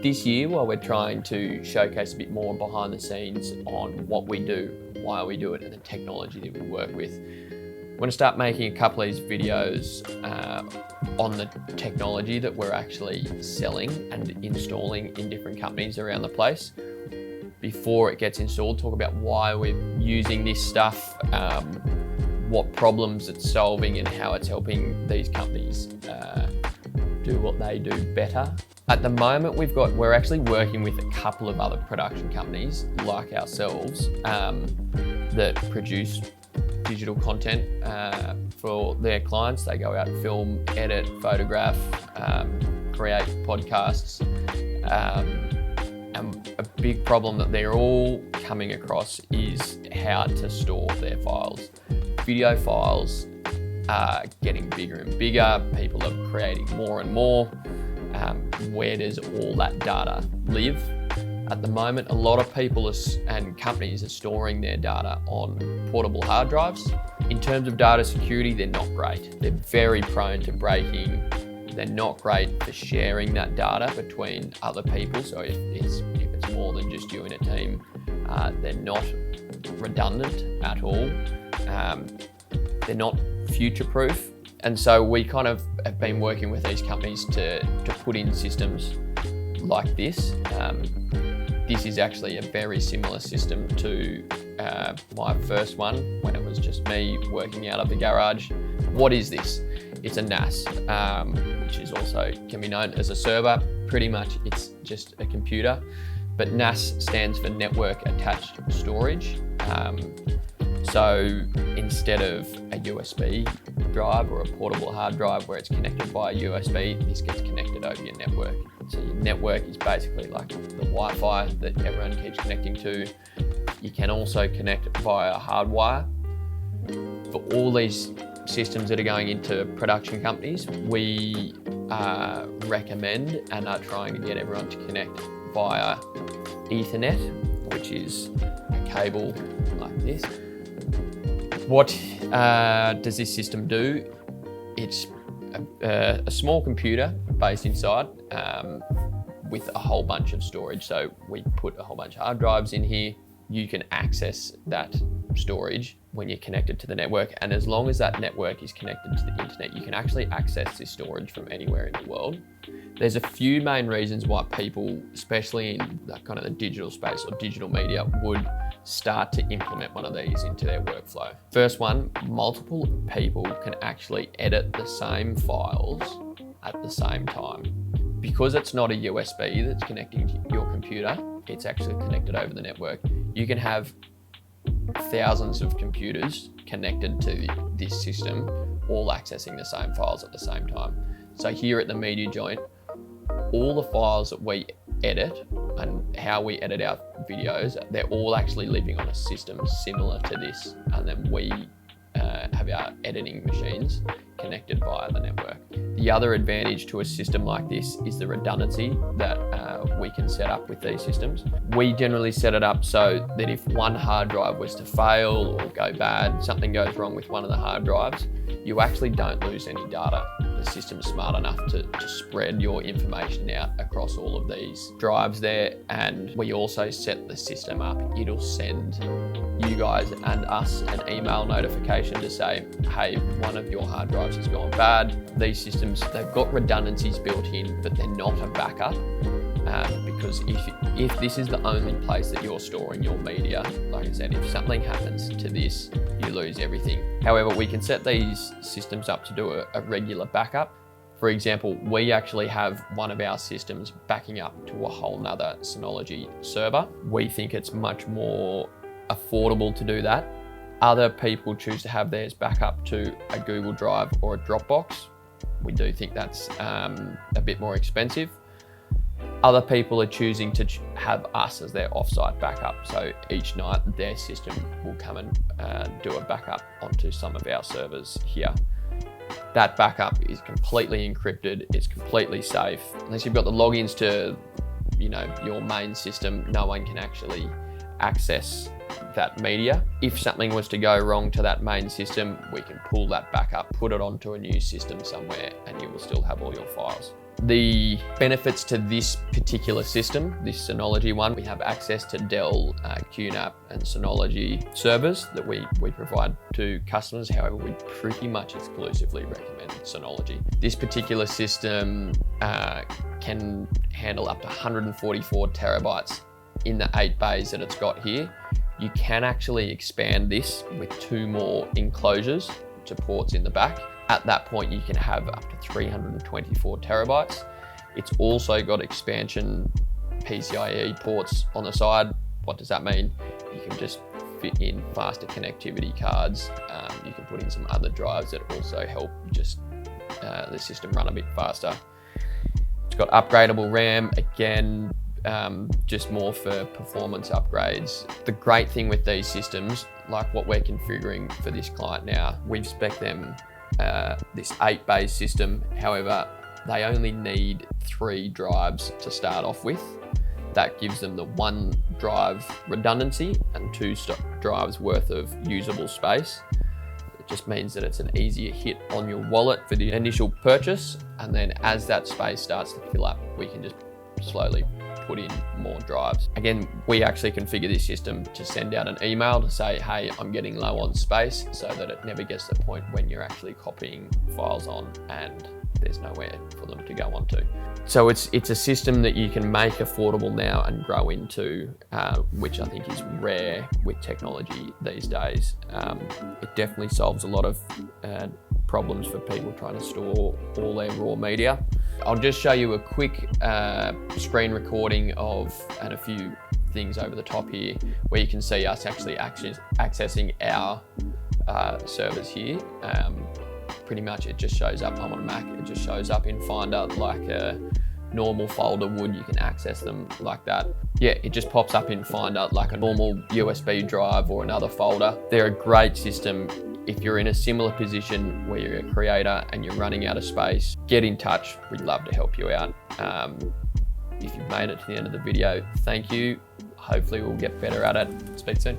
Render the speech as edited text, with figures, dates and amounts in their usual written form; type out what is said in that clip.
This year, while we're trying to showcase a bit more behind the scenes on what we do, why we do it, and the technology that we work with, we're going to start making a couple of these videos on the technology that we're actually selling and installing in different companies around the place. Before it gets installed, talk about why we're using this stuff, what problems it's solving and how it's helping these companies do what they do better. At the moment, we're actually working with a couple of other production companies like ourselves that produce digital content for their clients. They go out, film, edit, photograph, create podcasts. And a big problem that they're all coming across is how to store their files. Video files are getting bigger and bigger. People are creating more and more. Where does all that data live? At the moment, a lot of people and companies are storing their data on portable hard drives. In terms of data security, they're not great. They're very prone to breaking. They're not great for sharing that data between other people. So if it's more than just you in a team, they're not redundant at all. They're not future-proof. And so we kind of have been working with these companies to put in systems like this. This is actually a very similar system to my first one when it was just me working out of the garage. What is this? It's a NAS, which is also can be known as a server. Pretty much it's just a computer, but NAS stands for Network Attached Storage. So instead of a USB drive or a portable hard drive where it's connected via USB, this gets connected over your network. So your network is basically like the Wi-Fi that everyone keeps connecting to. You can also connect via hardwire. For all these systems that are going into production companies, we recommend and are trying to get everyone to connect via Ethernet, which is a cable like this. What does this system do? It's a small computer based inside with a whole bunch of storage. So we put a whole bunch of hard drives in here. You can access that storage when you're connected to the network. And as long as that network is connected to the internet, you can actually access this storage from anywhere in the world. There's a few main reasons why people, especially in that kind of the digital space or digital media, would start to implement one of these into their workflow. First one, multiple people can actually edit the same files at the same time. Because it's not a USB that's connecting to your computer, it's actually connected over the network. You can have thousands of computers connected to this system, all accessing the same files at the same time. So here at the Media Joint, all the files that we edit and how we edit our videos, they're all actually living on a system similar to this. And then we have our editing machines connected via the network. The other advantage to a system like this is the redundancy that we can set up with these systems. We generally set it up so that if one hard drive was to fail or go bad, something goes wrong with one of the hard drives, you actually don't lose any data. The system's smart enough to spread your information out across all of these drives there. And we also set the system up. It'll send you guys and us an email notification to say, hey, one of your hard drives has gone bad. These systems, they've got redundancies built in, but they're not a backup. Because if this is the only place that you're storing your media, like I said, if something happens to this, you lose everything. However, we can set these systems up to do a regular backup. For example, we actually have one of our systems backing up to a whole nother Synology server. We think it's much more affordable to do that. Other people choose to have theirs back up to a Google Drive or a Dropbox. We do think that's a bit more expensive. Other people are choosing to have us as their offsite backup. So each night their system will come and do a backup onto some of our servers here. That backup is completely encrypted. It's completely safe. Unless you've got the logins to, your main system, no one can actually access that media. If something was to go wrong to that main system, we can pull that back up, put it onto a new system somewhere, and you will still have all your files. The benefits to this particular system, this Synology one, we have access to Dell, QNAP and Synology servers that we provide to customers. However, we pretty much exclusively recommend Synology. This particular system can handle up to 144 terabytes in the 8 bays that it's got here. You can actually expand this with 2 more enclosures to ports in the back. At that point, you can have up to 324 terabytes. It's also got expansion PCIe ports on the side. What does that mean? You can just fit in faster connectivity cards. You can put in some other drives that also help just the system run a bit faster. It's got upgradable RAM, again, just more for performance upgrades. The great thing with these systems, like what we're configuring for this client now, we've spec'd them this 8-bay system. However, they only need 3 drives to start off with. That gives them the 1 drive redundancy and 2 drives worth of usable space. It just means that it's an easier hit on your wallet for the initial purchase, and then as that space starts to fill up, we can just slowly put in more drives. Again, we actually configure this system to send out an email to say, hey, I'm getting low on space, so that it never gets to the point when you're actually copying files on and there's nowhere for them to go onto. So it's a system that you can make affordable now and grow into, which I think is rare with technology these days. It definitely solves a lot of problems for people trying to store all their raw media. I'll just show you a quick screen recording of and a few things over the top here where you can see us actually accessing our servers here. Pretty much it just shows up. I'm on a Mac, it just shows up in Finder like a normal folder would. You can access them like that. Yeah, it just pops up in Finder like a normal USB drive or another folder. They're a great system. If you're in a similar position where you're a creator and you're running out of space, get in touch. We'd love to help you out. If you've made it to the end of the video, thank you. Hopefully we'll get better at it. Speak soon.